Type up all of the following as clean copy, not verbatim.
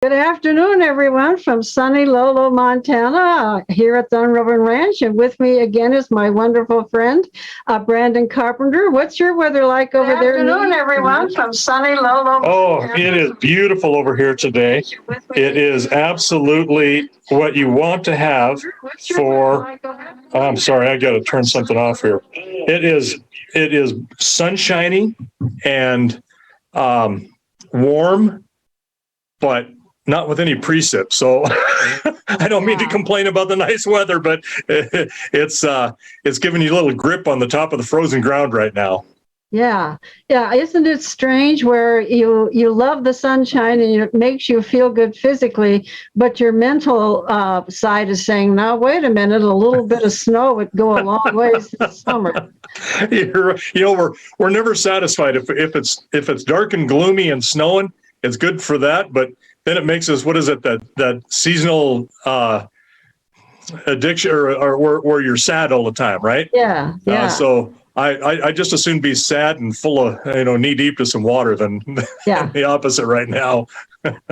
Good afternoon, everyone, from sunny Lolo, Montana, here at the Hashknife Ranch. And with me again is my wonderful friend, Brandon Carpenter. What's your weather like over there? Good afternoon, everyone, from sunny Lolo. Oh, it is beautiful over here today. It is absolutely what you want to have for. I'm sorry, I got to turn something off here. It is sunshiny and warm, but not with any precip. So I don't mean to complain about the nice weather, but it's giving you a little grip on the top of the frozen ground right now. Yeah. Isn't it strange where you love the sunshine and it makes you feel good physically, but your mental side is saying, now, wait a minute, a little bit of snow would go a long ways this summer. We're never satisfied. If it's dark and gloomy and snowing, it's good for that, but then it makes us, what is it, that seasonal addiction or where you're sad all the time, right? Yeah. So I just as soon be sad and full of, knee deep to some water than the opposite right now.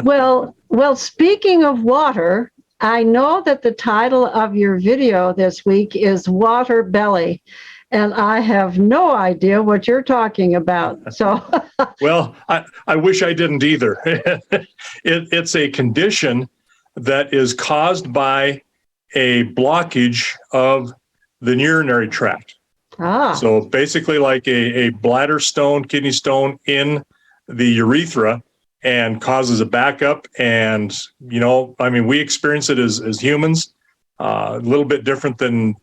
Well, speaking of water, I know that the title of your video this week is Water Belly, and I have no idea what you're talking about. So, well, I wish I didn't either. It's a condition that is caused by a blockage of the urinary tract. So basically like a bladder stone, kidney stone in the urethra, and causes a backup. And, we experience it as humans, a little bit different than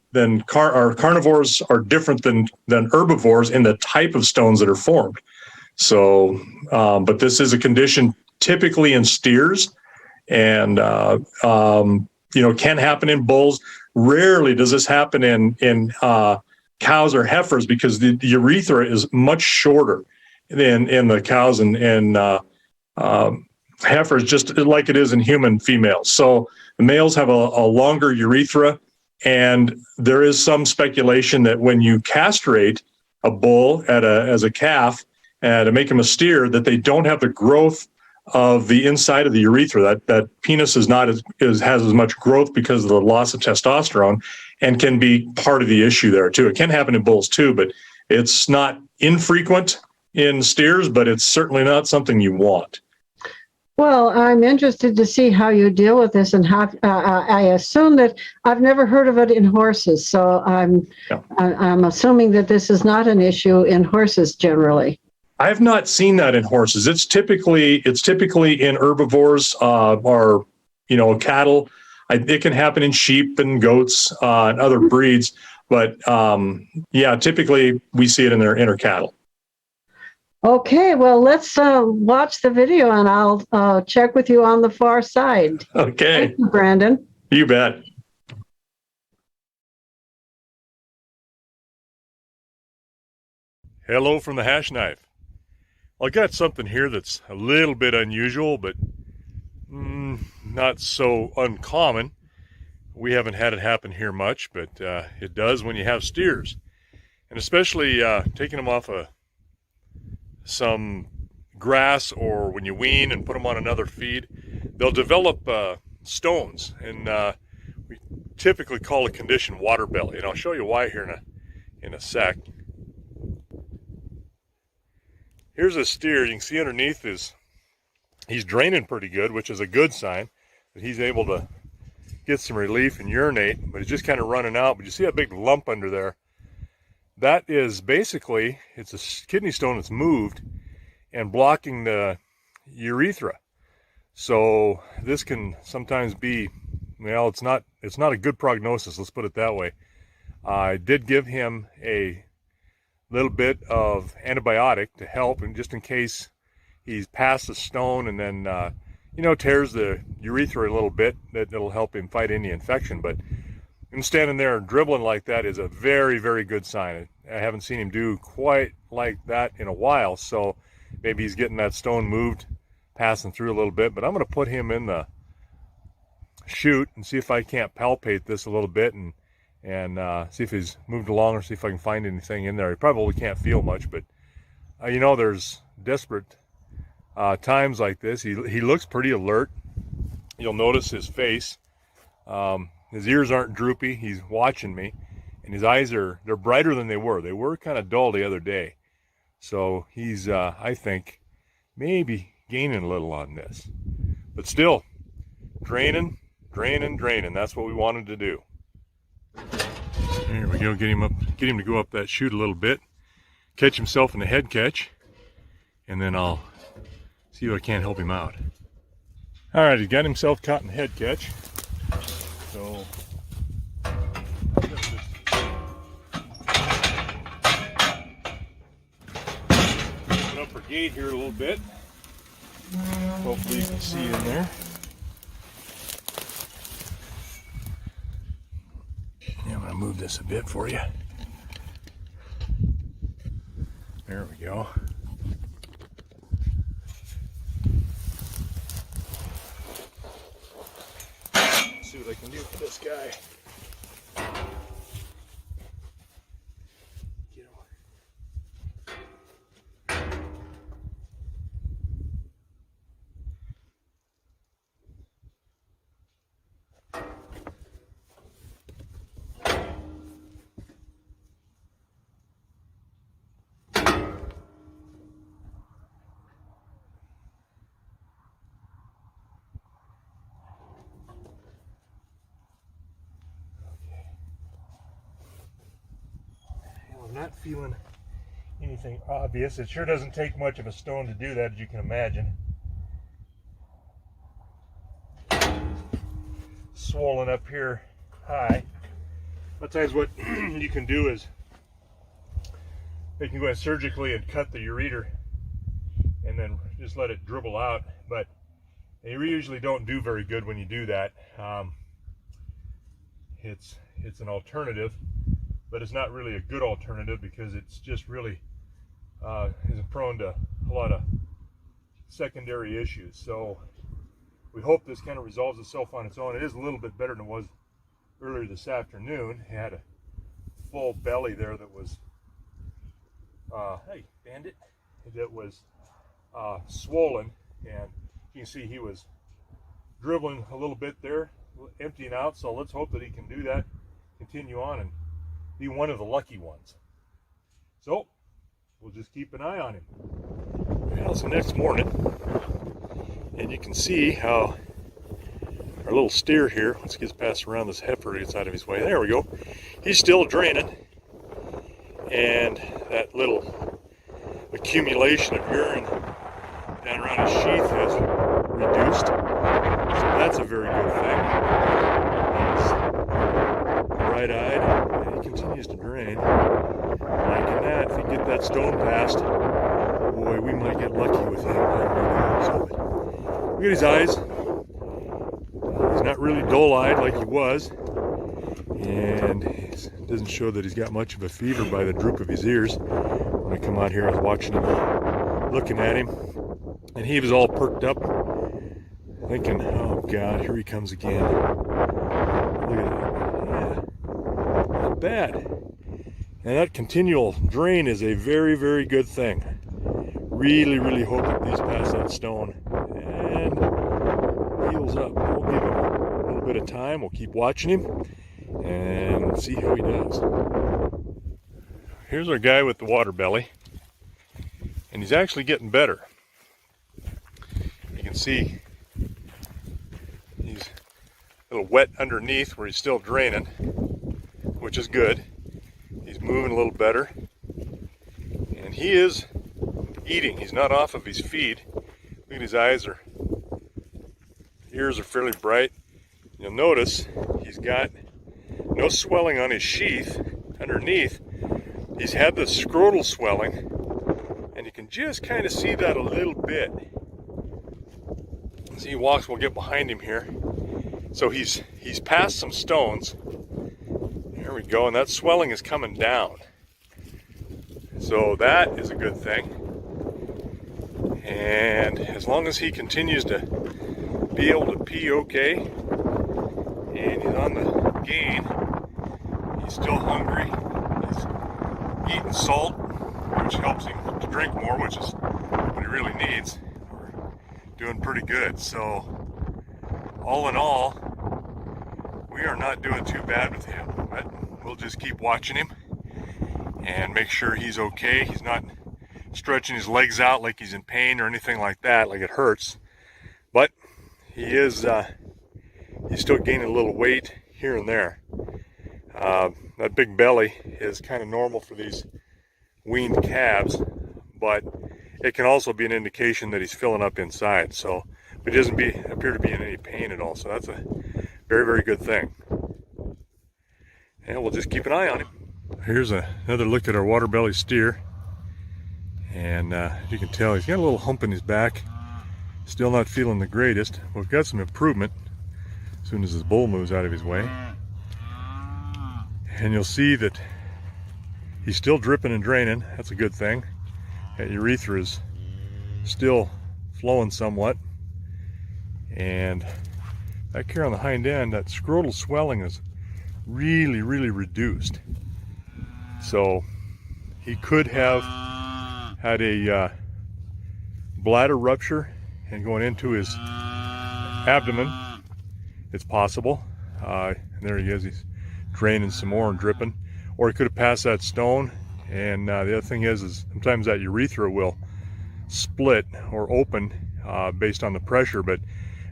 carnivores are different than herbivores in the type of stones that are formed. So, but this is a condition typically in steers and, can happen in bulls. Rarely does this happen in cows or heifers because the urethra is much shorter than in the cows and heifers, just like it is in human females. So the males have a longer urethra, and there is some speculation that when you castrate a bull as a calf to make him a steer, that they don't have the growth of the inside of the urethra. That penis is not has as much growth because of the loss of testosterone, and can be part of the issue there too. It can happen in bulls too, but it's not infrequent in steers, but it's certainly not something you want. Well, I'm interested to see how you deal with this, and how I assume that I've never heard of it in horses. So I'm assuming that this is not an issue in horses generally. I have not seen that in horses. It's typically in herbivores or cattle. It can happen in sheep and goats and other breeds, but typically we see it in their cattle. Okay, well, let's watch the video, and I'll check with you on the far side. Okay. Thank you, Brandon. You bet. Hello from the Hashknife. I got something here that's a little bit unusual, but not so uncommon. We haven't had it happen here much, but it does when you have steers, and especially taking them off some grass, or when you wean and put them on another feed, they'll develop stones, and we typically call the condition water belly, and I'll show you why here in a sec. Here's a steer. You can see underneath he's draining pretty good, which is a good sign that he's able to get some relief and urinate, but he's just kind of running out. But you see that big lump under there? That is basically, it's a kidney stone that's moved and blocking the urethra. So this can sometimes be, it's not a good prognosis, let's put it that way. I did give him a little bit of antibiotic to help, and just in case he's past the stone and then tears the urethra a little bit, that'll help him fight any infection. But him standing there and dribbling like that is a very, very good sign. I haven't seen him do quite like that in a while, so maybe he's getting that stone moved, passing through a little bit. But I'm going to put him in the chute and see if I can't palpate this a little bit and see if he's moved along, or see if I can find anything in there. He probably can't feel much, but there's desperate times like this. He looks pretty alert. you'll notice his face. His ears aren't droopy. He's watching me, and his eyes they're brighter than they were. They were kind of dull the other day. So he's, I think, maybe gaining a little on this. But still, draining. That's what we wanted to do. There we go. Get him to go up that chute a little bit. Catch himself in the head catch. And then I'll see if I can't help him out. All right, he got himself caught in the head catch. So open up our gate here a little bit. Hopefully you can see in there. Yeah, I'm going to move this a bit for you. There we go. Let's see what I can do for this guy. Get him. I'm not feeling anything obvious. It sure doesn't take much of a stone to do that, as you can imagine. Swollen up here high. Sometimes what you can do is you can go ahead surgically and cut the ureter and then just let it dribble out, but you usually don't do very good when you do that. It's an alternative, but it's not really a good alternative because it's just really is prone to a lot of secondary issues. So we hope this kind of resolves itself on its own. It is a little bit better than it was earlier this afternoon. It had a full belly there that was, hey, bandit, that was swollen, and you can see he was dribbling a little bit there, emptying out. So let's hope that he can do that, continue on, and be one of the lucky ones. So we'll just keep an eye on him. Well, it's the next morning, and you can see how our little steer here, let's get past around this heifer, gets out of his way. There we go. He's still draining, and that little accumulation of urine down around his sheath has reduced. So that's a very good thing. He's bright-eyed, and he continues to drain. Liking that. If you get that stone past, boy, we might get lucky with him. Look at his eyes. He's not really dull-eyed like he was, and it doesn't show that he's got much of a fever by the droop of his ears. When I come out here, I was watching him, looking at him, and he was all perked up, thinking, oh God, here he comes again. Look at that. Yeah, not bad. And that continual drain is a very, very good thing. Really, really hope that these pass that stone and heals up. We'll give him a little bit of time. We'll keep watching him and see how he does. Here's our guy with the water belly, and he's actually getting better. You can see he's a little wet underneath where he's still draining, which is good. He's moving a little better, and he is eating. He's not off of his feed. Look at his eyes, ears are fairly bright. You'll notice he's got no swelling on his sheath underneath. He's had the scrotal swelling, and you can just kind of see that a little bit. As he walks, we'll get behind him here. So he's passed some stones. There we go, and that swelling is coming down. So that is a good thing. And as long as he continues to be able to pee okay, and he's on the gain, he's still hungry, he's eating salt, which helps him to drink more, which is what he really needs. We're doing pretty good. So all in all, we are not doing too bad with him, but we'll just keep watching him and make sure he's okay. He's not stretching his legs out like he's in pain or anything like that, like it hurts. But he is, he's still gaining a little weight here and there. That big belly is kind of normal for these weaned calves, but it can also be an indication that he's filling up inside. So, but he doesn't appear to be in any pain at all. So that's a very, very good thing. And we'll just keep an eye on him. Here's another look at our water belly steer. And you can tell he's got a little hump in his back. Still not feeling the greatest. We've got some improvement as soon as his bull moves out of his way. And you'll see that he's still dripping and draining. That's a good thing. That urethra is still flowing somewhat. And back here on the hind end, that scrotal swelling is really, really reduced. So he could have had a bladder rupture and going into his abdomen. It's possible. And there he is. He's draining some more and dripping. Or he could have passed that stone. And the other thing is sometimes that urethra will split or open based on the pressure. But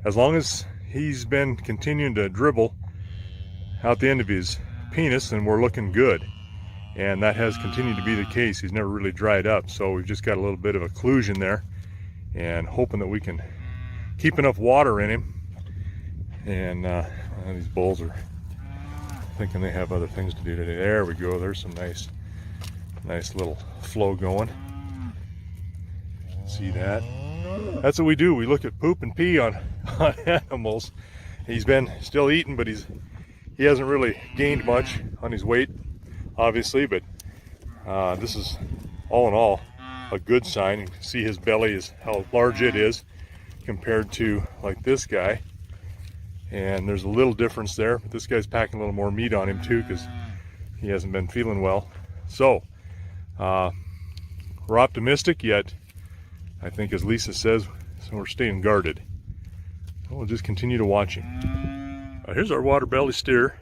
as long as he's been continuing to dribble out the end of his penis, then we're looking good. And that has continued to be the case. He's never really dried up. So we've just got a little bit of occlusion there. And hoping that we can keep enough water in him. And these bulls are thinking they have other things to do today. There we go. There's some nice little flow going. See that? That's what we do. We look at poop and pee on animals. He's been still eating, but he hasn't really gained much on his weight, obviously. But this is all in all a good sign. You can see his belly is how large it is compared to like this guy. And there's a little difference there, but this guy's packing a little more meat on him too because he hasn't been feeling well. So we're optimistic, yet I think, as Lisa says, so we're staying guarded. We'll just continue to watch him. Here's our water belly steer.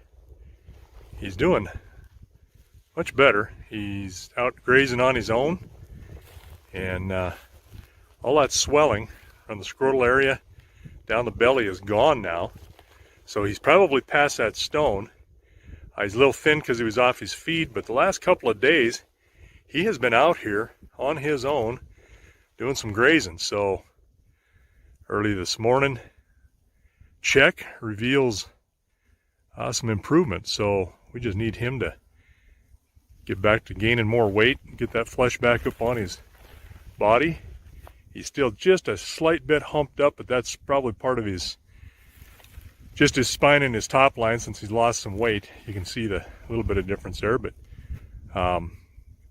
He's doing much better. He's out grazing on his own, and all that swelling from the scrotal area down the belly is gone now. So he's probably past that stone. He's a little thin because he was off his feed, but the last couple of days he has been out here on his own doing some grazing. So early this morning, check reveals some improvement. So we just need him to get back to gaining more weight, get that flesh back up on his body. He's still just a slight bit humped up, but that's probably part of his spine and his top line since he's lost some weight. You can see the little bit of difference there, but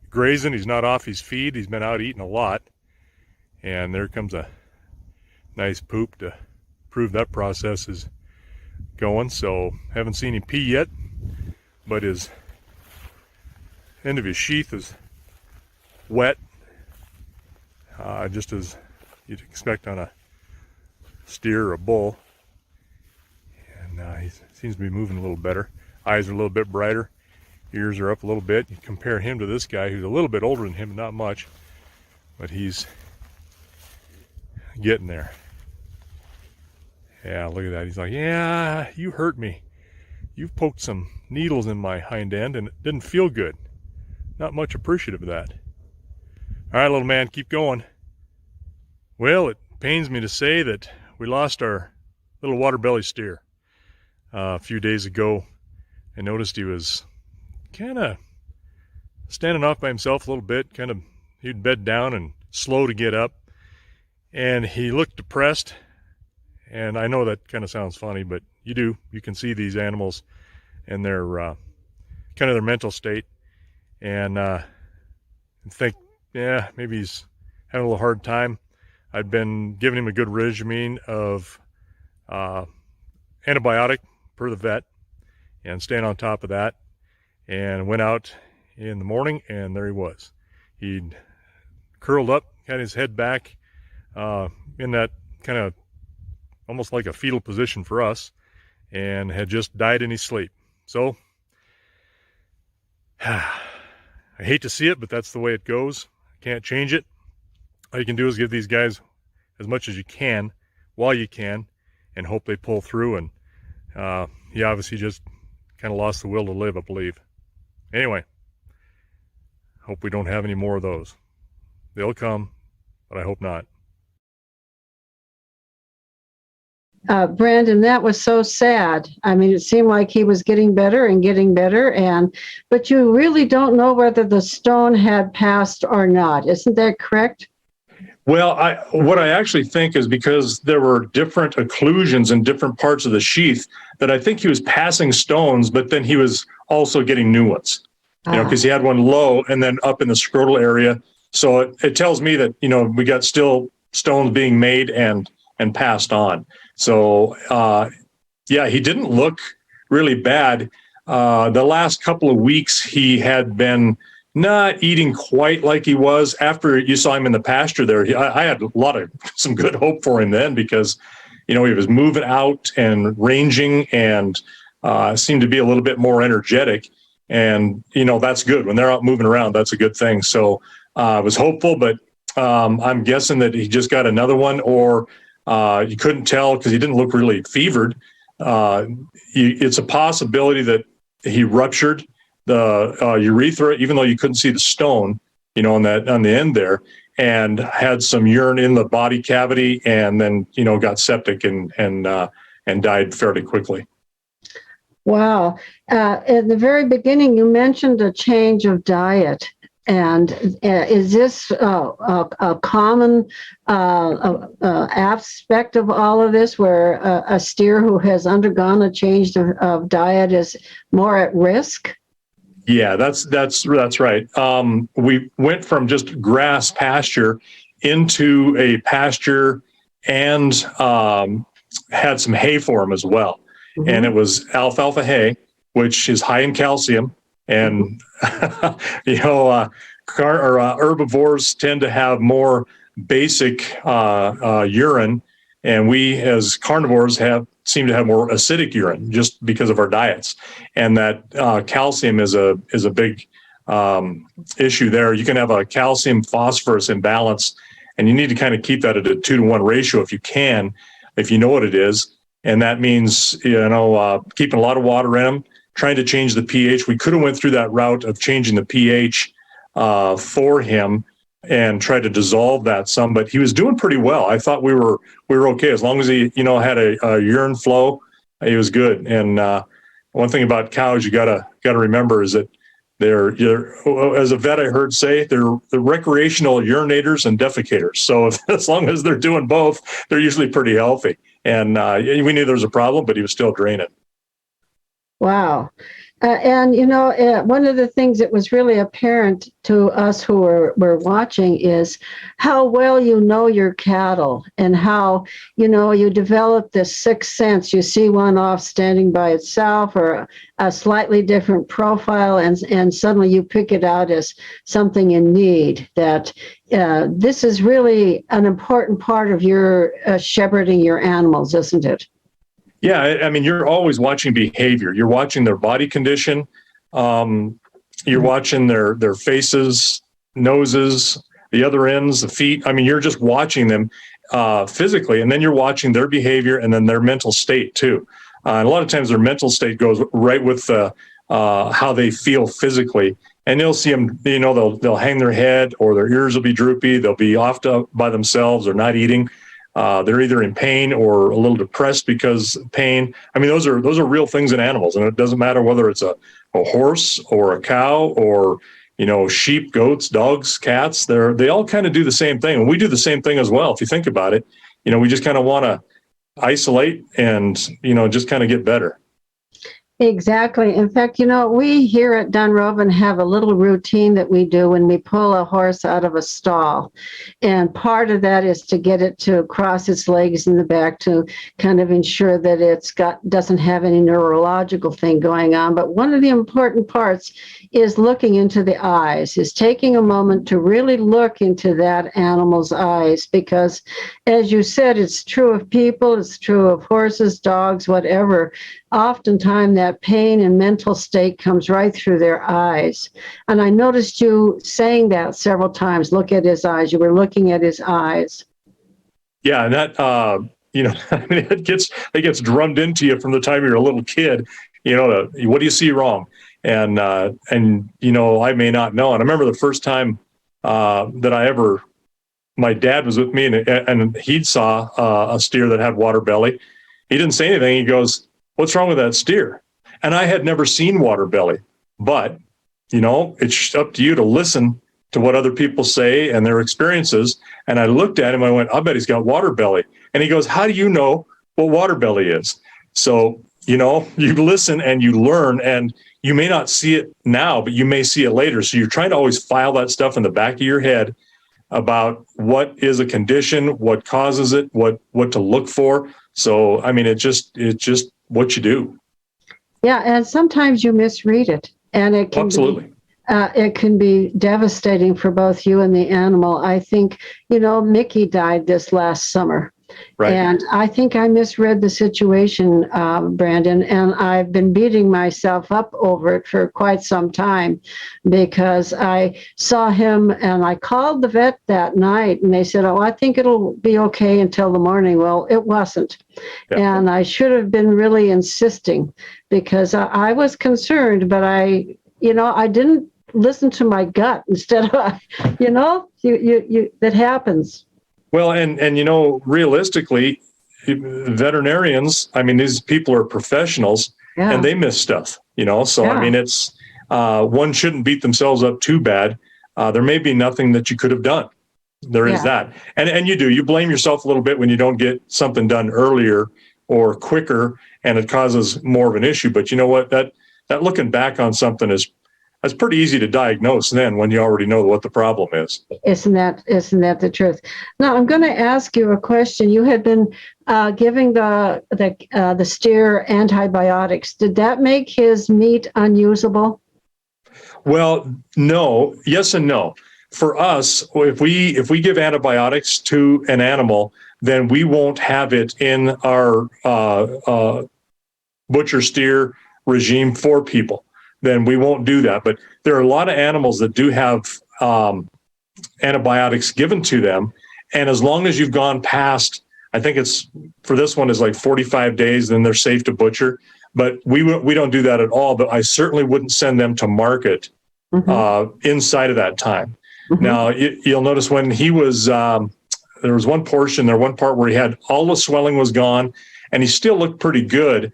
grazing, he's not off his feed. He's been out eating a lot, and there comes a nice poop to prove that process is going. So haven't seen him pee yet, but his end of his sheath is wet, just as you'd expect on a steer or a bull. And he seems to be moving a little better. Eyes are a little bit brighter. Ears are up a little bit. You compare him to this guy who's a little bit older than him, not much, but he's getting there. Yeah, look at that. He's like, yeah, you hurt me. You've poked some needles in my hind end and it didn't feel good. Not much appreciative of that. All right, little man, keep going. Well, it pains me to say that we lost our little water belly steer. A few days ago, I noticed he was kind of standing off by himself a little bit, he'd bed down and slow to get up, and he looked depressed. And I know that kind of sounds funny, but you can see these animals and their kind of their mental state, and think, yeah, maybe he's having a little hard time. I'd been giving him a good regimen of antibiotic per the vet and staying on top of that, and went out in the morning and there he was. He'd curled up, had his head back in that kind of almost like a fetal position for us, and had just died in his sleep. So I hate to see it, but that's the way it goes. Can't change it. All you can do is give these guys as much as you can while you can and hope they pull through. And he obviously just kind of lost the will to live, I believe. Anyway, hope we don't have any more of those. They'll come, but I hope not. Brandon, that was so sad. I mean, it seemed like he was getting better and getting better, but you really don't know whether the stone had passed or not. Isn't that correct? Well, what I actually think is because there were different occlusions in different parts of the sheath, that I think he was passing stones, but then he was also getting new ones, because he had one low and then up in the scrotal area. So it tells me that, we got still stones being made and passed on. So, he didn't look really bad. The last couple of weeks, he had been not eating quite like he was after you saw him in the pasture there. I had some good hope for him then, because, he was moving out and ranging and seemed to be a little bit more energetic. And, that's good. When they're out moving around, that's a good thing. So I was hopeful, but I'm guessing that he just got another one, or you couldn't tell because he didn't look really fevered. It's a possibility that he ruptured the urethra, even though you couldn't see the stone, on the end there, and had some urine in the body cavity, and then got septic and died fairly quickly. Wow. At the very beginning, you mentioned a change of diet. And is this a common aspect of all of this, where a steer who has undergone a change of diet is more at risk? Yeah, that's right. We went from just grass pasture into a pasture and had some hay for him as well. Mm-hmm. And it was alfalfa hay, which is high in calcium. And, herbivores tend to have more basic urine, and we as carnivores seem to have more acidic urine just because of our diets. And that calcium is a big issue there. You can have a calcium phosphorus imbalance, and you need to kind of keep that at a 2-to-1 ratio if you can, if you know what it is. And that means, keeping a lot of water in them, trying to change the pH. We could have went through that route of changing the pH for him and tried to dissolve that some, but he was doing pretty well. I thought we were okay as long as he, had a urine flow. He was good. And one thing about cows you gotta remember is that they're as a vet I heard say they're recreational urinators and defecators. So as long as they're doing both, they're usually pretty healthy. And we knew there was a problem, but he was still draining. Wow. And, one of the things that was really apparent to us who were watching is how well you know your cattle, and how, you develop this sixth sense. You see one off standing by itself, or a slightly different profile, and suddenly you pick it out as something in need. That this is really an important part of your shepherding your animals, isn't it? Yeah, I mean, you're always watching behavior. You're watching their body condition. You're watching their faces, noses, the other ends, the feet. I mean, you're just watching them physically, and then you're watching their behavior and then their mental state too. And a lot of times their mental state goes right with how they feel physically. And you'll see them, they'll hang their head, or their ears will be droopy. They'll be off by themselves or not eating. They're either in pain or a little depressed because of pain. I mean, those are real things in animals, and it doesn't matter whether it's a horse or a cow or, sheep, goats, dogs, cats. They all kind of do the same thing, and we do the same thing as well. If you think about it, we just kind of want to isolate and, just kind of get better. Exactly. In fact, we here at Dunrovin have a little routine that we do when we pull a horse out of a stall. And part of that is to get it to cross its legs in the back to kind of ensure that doesn't have any neurological thing going on. But one of the important parts is looking into the eyes, is taking a moment to really look into that animal's eyes, because as you said, it's true of people, it's true of horses, dogs, whatever. Oftentimes that pain and mental state comes right through their eyes. And I noticed you saying that several times. Look at his eyes. You were looking at his eyes. Yeah, and that I mean, it gets drummed into you from the time you're a little kid. What do you see wrong? And I may not know. And I remember the first time that my dad was with me, and he saw a steer that had water belly. He didn't say anything. He goes, "What's wrong with that steer?" And I had never seen water belly, but it's up to you to listen to what other people say and their experiences. And I looked at him, I went, "I bet he's got water belly." And he goes, "How do you know what water belly is?" So, you listen and you learn, and you may not see it now, but you may see it later. So you're trying to always file that stuff in the back of your head about what is a condition, what causes it, what to look for. So, I mean, it's just what you do. Yeah, and sometimes you misread it, and Absolutely. It can be devastating for both you and the animal. I think, Mickey died this last summer. Right. And I think I misread the situation, Brandon, and I've been beating myself up over it for quite some time, because I saw him and I called the vet that night and they said, "Oh, I think it'll be okay until the morning." Well, it wasn't. Yeah. And I should have been really insisting, because I was concerned, but I didn't listen to my gut. Instead of, that happens. Well, and realistically, veterinarians, I mean, these people are professionals, yeah, and they miss stuff, so yeah. I mean, it's one shouldn't beat themselves up too bad. There may be nothing that you could have done. There is that. And you blame yourself a little bit when you don't get something done earlier or quicker, and it causes more of an issue. But you know what, that looking back on something that's pretty easy to diagnose then, when you already know what the problem is. Isn't that the truth? Now, I'm going to ask you a question. You had been giving the steer antibiotics. Did that make his meat unusable? Well, no. Yes and no. For us, if we give antibiotics to an animal, then we won't have it in our butcher steer regime for people. Then we won't do that. But there are a lot of animals that do have antibiotics given to them. And as long as you've gone past, I think it's, for this one is like 45 days, then they're safe to butcher. But we don't do that at all. But I certainly wouldn't send them to market inside of that time. Mm-hmm. Now, you'll notice when he was, there was one part where he had all the swelling was gone and he still looked pretty good.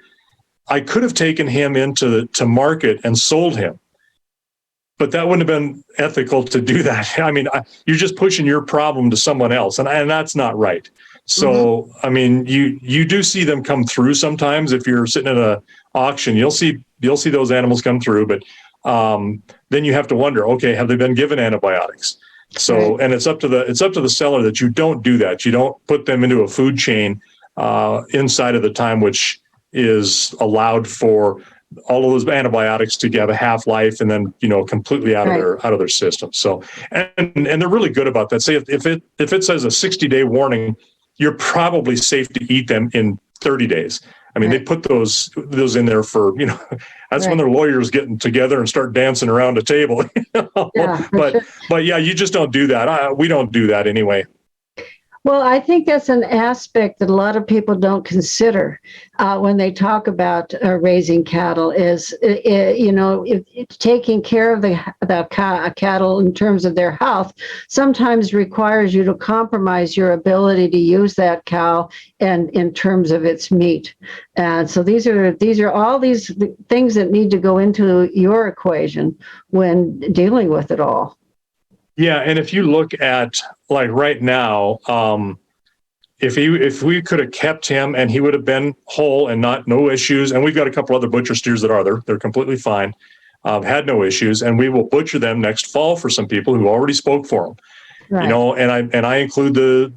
I could have taken him into market and sold him, but that wouldn't have been ethical to do that. I mean, you're just pushing your problem to someone else, and that's not right. So, I mean, you do see them come through sometimes. If you're sitting at an auction, you'll see those animals come through, but then you have to wonder, okay, have they been given antibiotics? So, and it's up to the seller that you don't do that. You don't put them into a food chain inside of the time which is allowed for all of those antibiotics to have a half-life and then completely out of their system. So and they're really good about that. Say if it says a 60-day warning, you're probably safe to eat them in 30 days. I mean, they put those in there for that's when their lawyers getting together and start dancing around a table. Yeah, but yeah, you just don't do that. We don't do that anyway. Well, I think that's an aspect that a lot of people don't consider when they talk about raising cattle is, taking care of the cattle in terms of their health sometimes requires you to compromise your ability to use that cow and in terms of its meat. And so these are all these things that need to go into your equation when dealing with it all. Yeah, and if you look at like right now, if we could have kept him and he would have been whole and no issues, and we've got a couple other butcher steers that are there, they're completely fine, had no issues, and we will butcher them next fall for some people who already spoke for them. Right. You know, and I include the,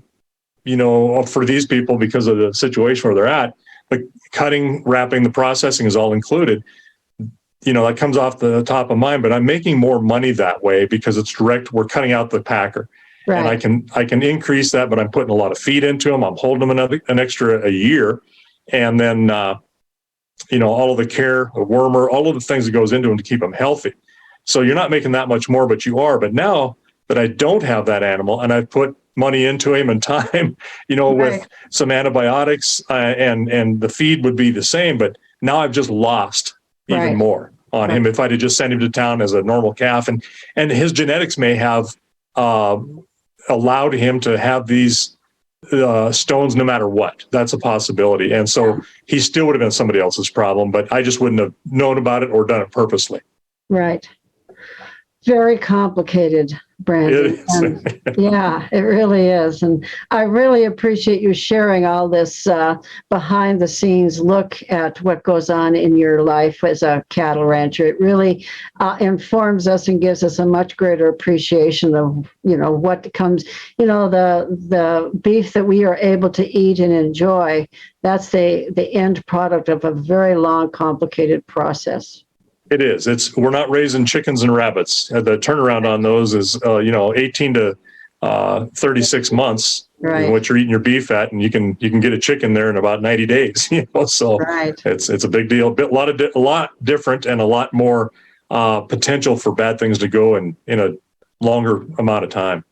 you know, for these people because of the situation where they're at, the cutting, wrapping, the processing is all included. You know, that comes off the top of mind, but I'm making more money that way because it's direct. We're cutting out the packer. Right. And I can increase that, but I'm putting a lot of feed into them. I'm holding them an extra a year. And then, you know, all of the care, the wormer, all of the things that goes into them to keep them healthy. So you're not making that much more, but you are. But now that I don't have that animal and I've put money into him and time, you know, Right. with some antibiotics and the feed would be the same, but now I've just lost even Right. more on him if I'd have just sent him to town as a normal calf. And his genetics may have allowed him to have these stones no matter what. That's a possibility. And so he still would have been somebody else's problem, but I just wouldn't have known about it or done it purposely. Right. Very complicated, Brandon. It is. Yeah, it really is. And I really appreciate you sharing all this behind the scenes look at what goes on in your life as a cattle rancher. It really informs us and gives us a much greater appreciation of, you know, what comes, you know, the beef that we are able to eat and enjoy. That's the end product of a very long, complicated process. It is. We're not raising chickens and rabbits. The turnaround on those is, 18 to 36 months. Right. You know, what you're eating your beef at, and you can get a chicken there in about 90 days. You know, so Right. it's a big deal. A lot different, and a lot more potential for bad things to go in a longer amount of time.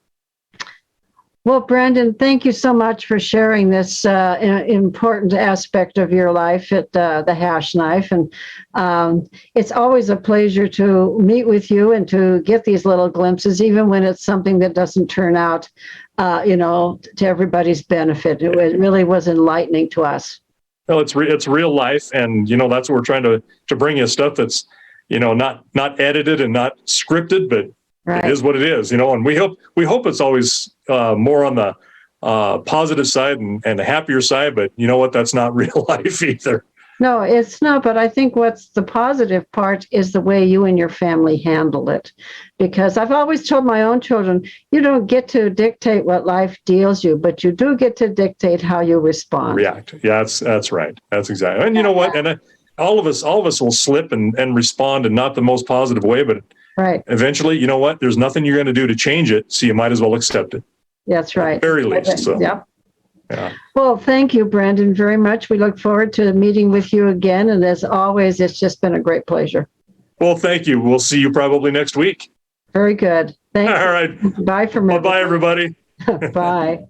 Well, Brandon, thank you so much for sharing this important aspect of your life at the Hashknife. And it's always a pleasure to meet with you and to get these little glimpses, even when it's something that doesn't turn out, to everybody's benefit. It really was enlightening to us. Well, it's real life, and you know that's what we're trying to bring you stuff that's, you know, not edited and not scripted, but Right. it is what it is, you know. And we hope it's always more on the positive side and the happier side. But you know what? That's not real life either. No, it's not. But I think what's the positive part is the way you and your family handle it. Because I've always told my own children, you don't get to dictate what life deals you, but you do get to dictate how you respond. React. Yeah, that's right. That's exactly. And you know what? And all of us will slip and respond in not the most positive way, but right. Eventually, you know what? There's nothing you're going to do to change it, so you might as well accept it. That's right. At the very least. So. Yep. Yeah. Well, thank you, Brandon, very much. We look forward to meeting with you again. And as always, it's just been a great pleasure. Well, thank you. We'll see you probably next week. Very good. Thank you. All right. Bye for me. Bye, everybody. Bye.